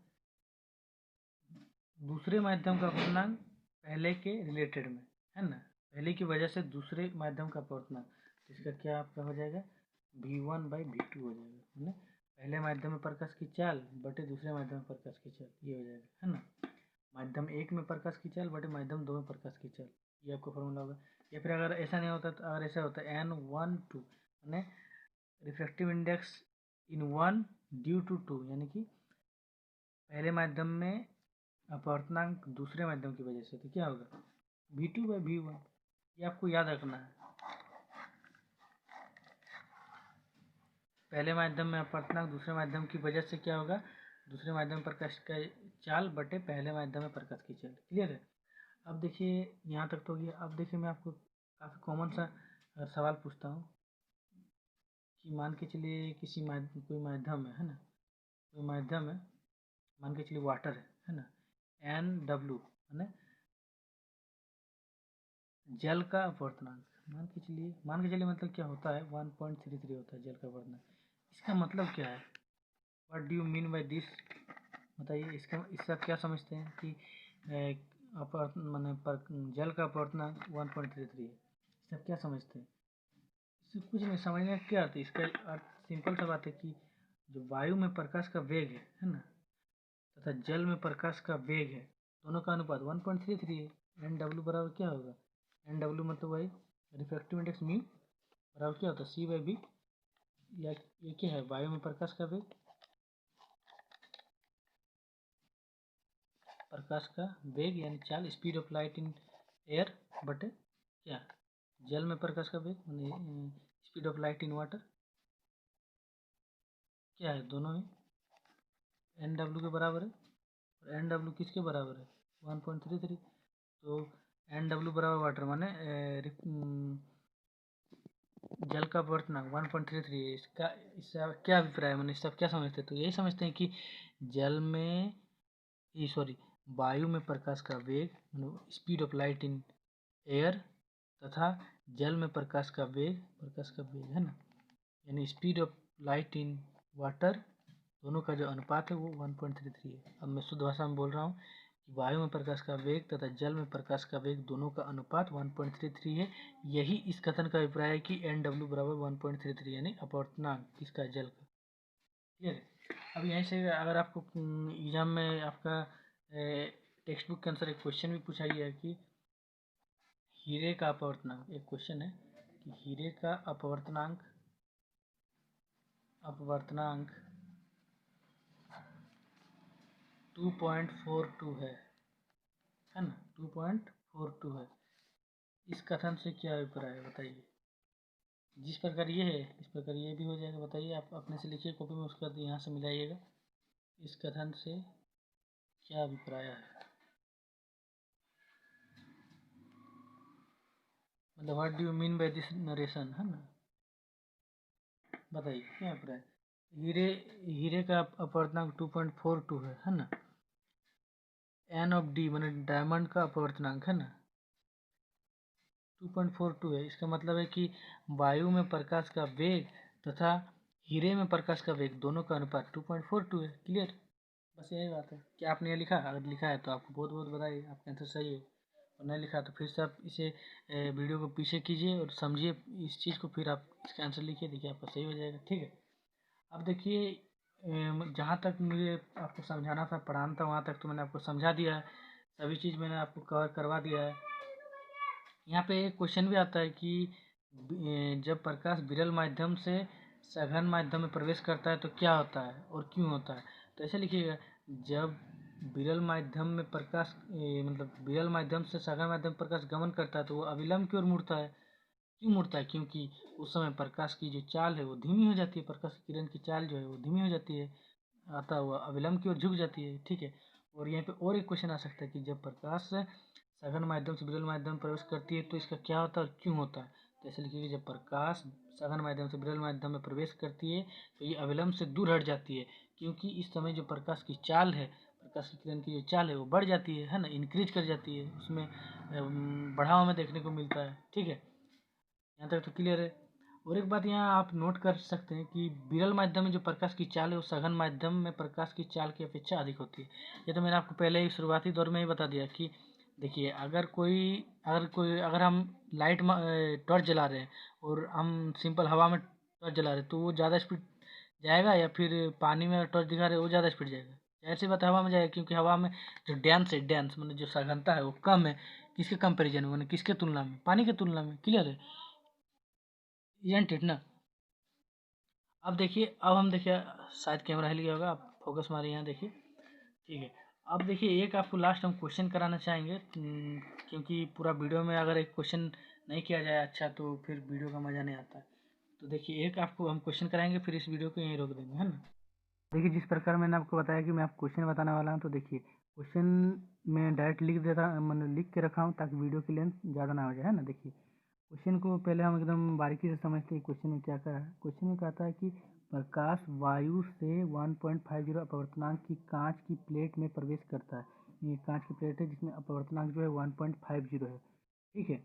दूसरे माध्यम का अपवर्तनांक पहले के रिलेटेड में, है ना, पहले की वजह से दूसरे माध्यम का अपवर्तनांक, तो इसका क्या आपका हो जाएगा V1/V2 हो जाएगा, है ना। पहले माध्यम में प्रकाश की चाल बटे दूसरे माध्यम में प्रकाश की चाल, ये हो जाएगा, है ना। माध्यम 1 में प्रकाश की चाल बटे माध्यम 2 में प्रकाश की चाल, ये आपको फॉर्मूला होगा। या फिर अगर ऐसा नहीं होता, तो अगर ऐसा होता N1 2 यानी refractive index in 1 due to 2, यानी कि पहले माध्यम में अपवर्तनांक दूसरे माध्यम की वजह से, तो क्या होगा V2/V1, ये आपको याद रखना है। पहले माध्यम में अपवर्तनांक दूसरे माध्यम की वजह से क्या होगा, दूसरे माध्यम में प्रकाश का चाल बटे पहले माध्यम में प्रकाश की चाल, क्लियर है। अब देखिए यहाँ तक तो गया। अब देखिए मैं आपको काफ़ी कॉमन सा सवाल पूछता हूँ कि मान के चलिए कोई माध्यम है ना, कोई माध्यम है, मान के चलिए वाटर है ना, NW है ना, जल का अपवर्तनांक मान के चलिए मतलब क्या होता है 1.33 होता है जल का अपवर्तनांक। इसका मतलब क्या है, what do you mean by this, बताइए। इसका क्या समझते हैं कि जल का अपवर्तनांक 1.33 है, इसका क्या समझते हैं। इससे कुछ नहीं समझने का क्या आता है, इसका अर्थ सिंपल सा बात है कि जो वायु में प्रकाश का वेग है ना, तथा जल में प्रकाश का वेग है, दोनों का अनुपात 1.33 है। NW बराबर क्या होगा, NW मतलब वही रिफ्रैक्टिव इंडेक्स म्यू बराबर क्या होता है C/V, या ये क्या है, वायु में प्रकाश का वेग यानी चाल, speed of light in air बटे क्या, जल में प्रकाश का वेग यानी speed of light in water, क्या है, दोनों ही NW के बराबर है। और NW किसके बराबर है 1.33, तो NW बराबर वाटर माने जल का अपवर्तनांक 1.33 है। इसका क्या अभिप्राय है, मैंने इसका क्या समझते हैं, तो यही समझते हैं कि जल में सॉरी वायु में प्रकाश का वेग speed of light in air तथा जल में प्रकाश का वेग है ना, यानी speed of light in water, दोनों का जो अनुपात है वो 1.33 है। अब मैं शुद्ध भाषा में बोल रहा हूँ कि वायु में प्रकाश का वेग तथा जल में प्रकाश का वेग दोनों का अनुपात 1.33 है। यही इस कथन का अभिप्राय है कि NW बराबर 1.33 यानी अपवर्तनांक किसका, जल का, क्लियर है। अब यहीं से अगर आपको एग्जाम में आपका टेक्स्ट बुक के अनुसार एक क्वेश्चन भी पूछा गया है कि हीरे का अपवर्तनांक, एक क्वेश्चन है कि हीरे का अपवर्तनांक 2.42 है ना, 2.42 है। इस कथन से क्या अभिप्राय है बताइए। जिस प्रकार ये है इस प्रकार ये भी हो जाएगा, बताइए। आप अपने से लिखिए कॉपी में, उसके बाद यहाँ से मिलाइएगा। इस कथन से क्या अभिप्राय है, मतलब what do you mean by this narration, है ना, बताइए क्या अभिप्राय। हीरे का अपवर्तनांक 2.42 है ना। N ऑफ D माने डायमंड का अपवर्तनांक है ना 2.42 है। इसका मतलब है कि वायु में प्रकाश का वेग तथा हीरे में प्रकाश का वेग दोनों का अनुपात 2.42 है, क्लियर। बस यही बात है। क्या आपने ये लिखा, अगर लिखा है तो आपको बहुत बहुत बधाई, आपका आंसर सही है। और नहीं लिखा तो फिर से आप इसे वीडियो को पीछे कीजिए और समझिए इस चीज़ को, फिर आप इसका आंसर लिखिए, देखिए आपका सही हो जाएगा, ठीक है। अब देखिए जहाँ तक मुझे आपको समझाना था, पढ़ाना था, वहाँ तक तो मैंने आपको समझा दिया है, सभी चीज़ मैंने आपको कवर करवा दिया है। यहाँ पे एक क्वेश्चन भी आता है कि जब प्रकाश विरल माध्यम से सघन माध्यम में प्रवेश करता है तो क्या होता है और क्यों होता है। तो ऐसे लिखिएगा, जब विरल माध्यम में प्रकाश मतलब विरल माध्यम से सघन माध्यम में प्रकाश गमन करता है तो वो अविलंब की ओर मुड़ता है। क्यों मुड़ता है, क्योंकि उस समय प्रकाश की जो चाल है वो धीमी हो जाती है, प्रकाश की किरण की चाल जो है वो धीमी हो जाती है, अतः वह अविलंब की ओर झुक जाती है, ठीक है। और यहाँ पे और एक क्वेश्चन आ सकता है कि जब प्रकाश सघन माध्यम से विरल माध्यम में प्रवेश करती है तो इसका क्या होता है और क्यों होता है। तो ऐसे लिखिए कि जब प्रकाश सघन माध्यम से विरल माध्यम में प्रवेश करती है तो ये अविलंब से दूर हट जाती है, क्योंकि इस समय जो प्रकाश की चाल है, प्रकाश की किरण की जो चाल है वो बढ़ जाती है ना, इंक्रीज कर जाती है, उसमें बढ़ाव में देखने को मिलता है। ठीक है, यहाँ तक तो क्लियर है। और एक बात यहाँ आप नोट कर सकते हैं कि विरल माध्यम में जो प्रकाश की चाल है वो सघन माध्यम में प्रकाश की चाल की अपेक्षा अधिक होती है। ये तो मैंने आपको पहले ही शुरुआती दौर में ही बता दिया कि देखिए, अगर हम लाइट टॉर्च जला रहे हैं और हम सिंपल हवा में टॉर्च जला रहे हैं तो वो ज़्यादा स्पीड जाएगा, या फिर पानी में टॉर्च दिखा रहे हैं वो ज़्यादा स्पीड जाएगा। ऐसी बात हवा में जाएगा, क्योंकि हवा में जो डेंस मतलब जो सघनता है वो कम है। किसके कंपेरिजन में, किसके तुलना में, पानी के तुलना में। क्लियर है, इजंट इट ना। अब देखिए, अब हम देखिए शायद कैमरा हिल गया होगा, आप फोकस मारिए यहाँ देखिए। ठीक है, अब देखिए एक आपको लास्ट हम क्वेश्चन कराना चाहेंगे, क्योंकि पूरा वीडियो में अगर एक क्वेश्चन नहीं किया जाए अच्छा तो फिर वीडियो का मज़ा नहीं आता। तो देखिए एक आपको हम क्वेश्चन कराएंगे, फिर इस वीडियो को यहीं रोक देंगे, है ना। देखिए जिस प्रकार मैंने आपको बताया कि मैं आपको क्वेश्चन बताने वाला हूँ, तो देखिए क्वेश्चन मैं डायरेक्ट लिख देता, मतलब लिख के रखा हूँ ताकि वीडियो की लेंथ ज़्यादा ना हो जाए, है ना। देखिए क्वेश्चन को पहले हम एकदम बारीकी से समझते हैं। क्वेश्चन में क्या कहा है। क्वेश्चन में कहता है कि प्रकाश वायु से 1.50 अपवर्तनांक की कांच की प्लेट में प्रवेश करता है। ये कांच की प्लेट है जिसमें अपवर्तनांक जो है 1.50 है। ठीक है,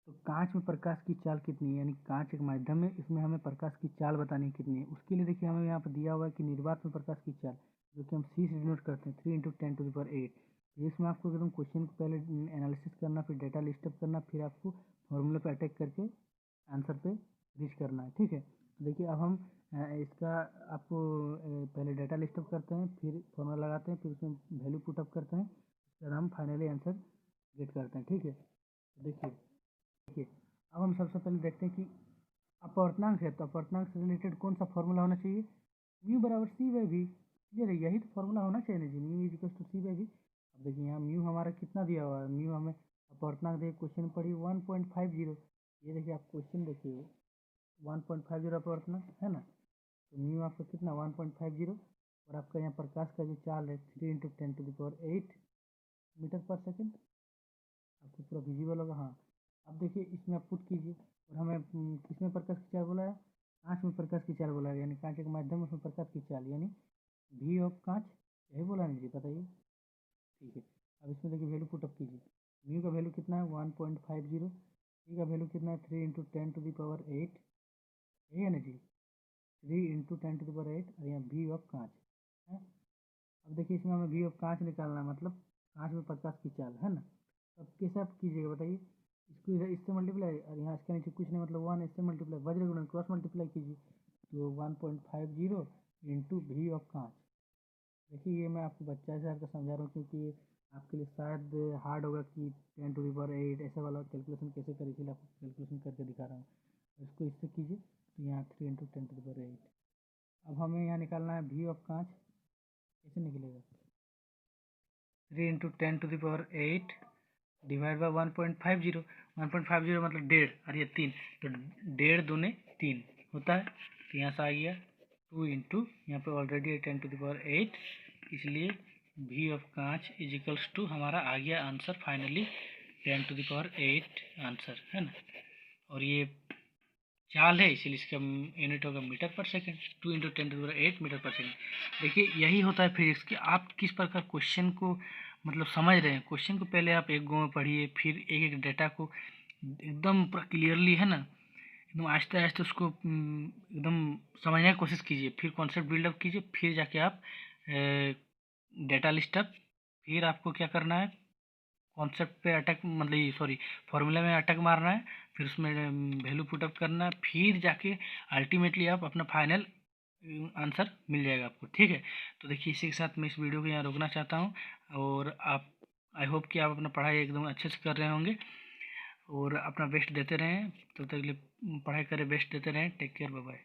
तो कांच में प्रकाश की चाल कितनी है, यानी कांच एक माध्यम है, इसमें हमें प्रकाश की चाल बतानी है कितनी है। उसके लिए देखिए हमें यहाँ पर दिया हुआ है कि निर्वात में प्रकाश की चाल, जो कि हम सी से डिनोट करते हैं, 3 × 10⁸। इसमें आपको एकदम क्वेश्चन को पहले एनालिसिस करना, फिर डेटा लिस्टअप करना, फिर आपको फॉर्मूला पे अटैक करके आंसर पे रीच करना है। ठीक है, तो देखिए अब हम इसका आपको पहले डेटा लिस्टअप करते हैं, फिर फॉर्मूला लगाते हैं, फिर उसमें वैल्यू पुटअप करते हैं, उसके बाद हम फाइनली आंसर गेट करते हैं। ठीक है, तो देखिए अब हम सबसे पहले देखते हैं कि अपवर्तनांक है, तो अपवर्तनांक से रिलेटेड कौन सा फॉर्मूला होना चाहिए, म्यू बराबर सी बाई वी। क्लियर है, यही तो फॉर्मूला होना चाहिए ना जी, mu is equal to C by V. अब देखिए यहाँ म्यू हमारा कितना दिया हुआ है, म्यू हमें अपवर्तनांक देखिए क्वेश्चन पढ़ी 1.50। ये देखिए आप क्वेश्चन देखिए 1.50 अपवर्तनांक है ना, तो म्यू आपका कितना 1.50, और आपका यहाँ प्रकाश का जो चाल है 3 × 10⁸ मीटर पर सेकेंड। आपको पूरा विजिबल होगा, हाँ। अब देखिए इसमें आप पुट कीजिए, और हमें किसमें प्रकाश की चाल बोला है, कांच में प्रकाश की चाल बोला है, यानी कांच एक माध्यम है, उसमें प्रकाश की चाल यानी वी ऑफ कांच, यही बोला नहीं जी, बताइए। ठीक है, अब इसमें देखिए वैल्यू पुटअप कीजिए। म्यू का वैल्यू कितना है 1.50, सी का वैल्यू कितना है 3 × 10⁸, यही है ना जी, 3 × 10⁸, और यहाँ वी ऑफ कांच है। अब देखिए इसमें हमें वी ऑफ कांच निकालना है, मतलब कांच में प्रकाश की चाल है ना। अब कैसे आप कीजिएगा बताइए, इसको इधर इससे मल्टीप्लाई, और यहाँ इसके नीचे कुछ नहीं, मतलब 1 इससे मल्टीप्लाई, वज्र गुणन क्रॉस मल्टीप्लाई कीजिए, तो 1.50 इंटू वी ऑफ कांच। देखिए ये मैं आपको बच्चा हिसाब का समझा रहा हूँ, क्योंकि आपके लिए शायद हार्ड होगा कि 10⁸ ऐसा वाला कैलकुलेशन कैसे करें, इसलिए आपको कैलकुलेशन करके दिखा रहा हूँ। इसको इससे कीजिए, तो यहाँ 3 × 10⁸। अब हमें यहाँ निकालना है वी ऑफ कांच, कैसे निकलेगा, 3 × 10⁸ डिवाइड बाई 1.50। 1.50 मतलब 1.5, और ये 3, तो 1.5 × 2 = 3 होता है। तो यहाँ से आ गया 2 इंटू, यहाँ पे ऑलरेडी है 10⁸, इसलिए वी ऑफ कांच इज इक्वल्स टू हमारा आ गया आंसर फाइनली 10⁸ आंसर, है ना। और ये चाल है, इसीलिए इसका यूनिट होगा मीटर पर सेकेंड, 2 × 10⁸ मीटर पर सेकेंड। देखिए यही होता है फिजिक्स कि आप किस प्रकार क्वेश्चन को मतलब समझ रहे हैं। क्वेश्चन को पहले आप एक गो में पढ़िए, फिर एक एक डेटा को एकदम पूरा क्लियरली, है ना, एकदम आहिस्ते आहिस्ते उसको एकदम समझने की कोशिश कीजिए, फिर कॉन्सेप्ट बिल्डअप कीजिए, फिर जाके आप डेटा लिस्टअप, फिर आपको क्या करना है, कॉन्सेप्ट पे अटैक, मतलब ये सॉरी फॉर्मूला में अटैक मारना है, फिर उसमें वैल्यू पुटअप करना है, फिर जाके अल्टीमेटली आप अपना फाइनल आंसर मिल जाएगा आपको। ठीक है, तो देखिए इसी के साथ मैं इस वीडियो को यहाँ रोकना चाहता हूँ, और आप आई होप कि आप अपना पढ़ाई एकदम अच्छे से कर रहे होंगे, और अपना बेस्ट देते रहें, तब तक के लिए पढ़ाई करें, बेस्ट देते रहें। Take care, bye bye.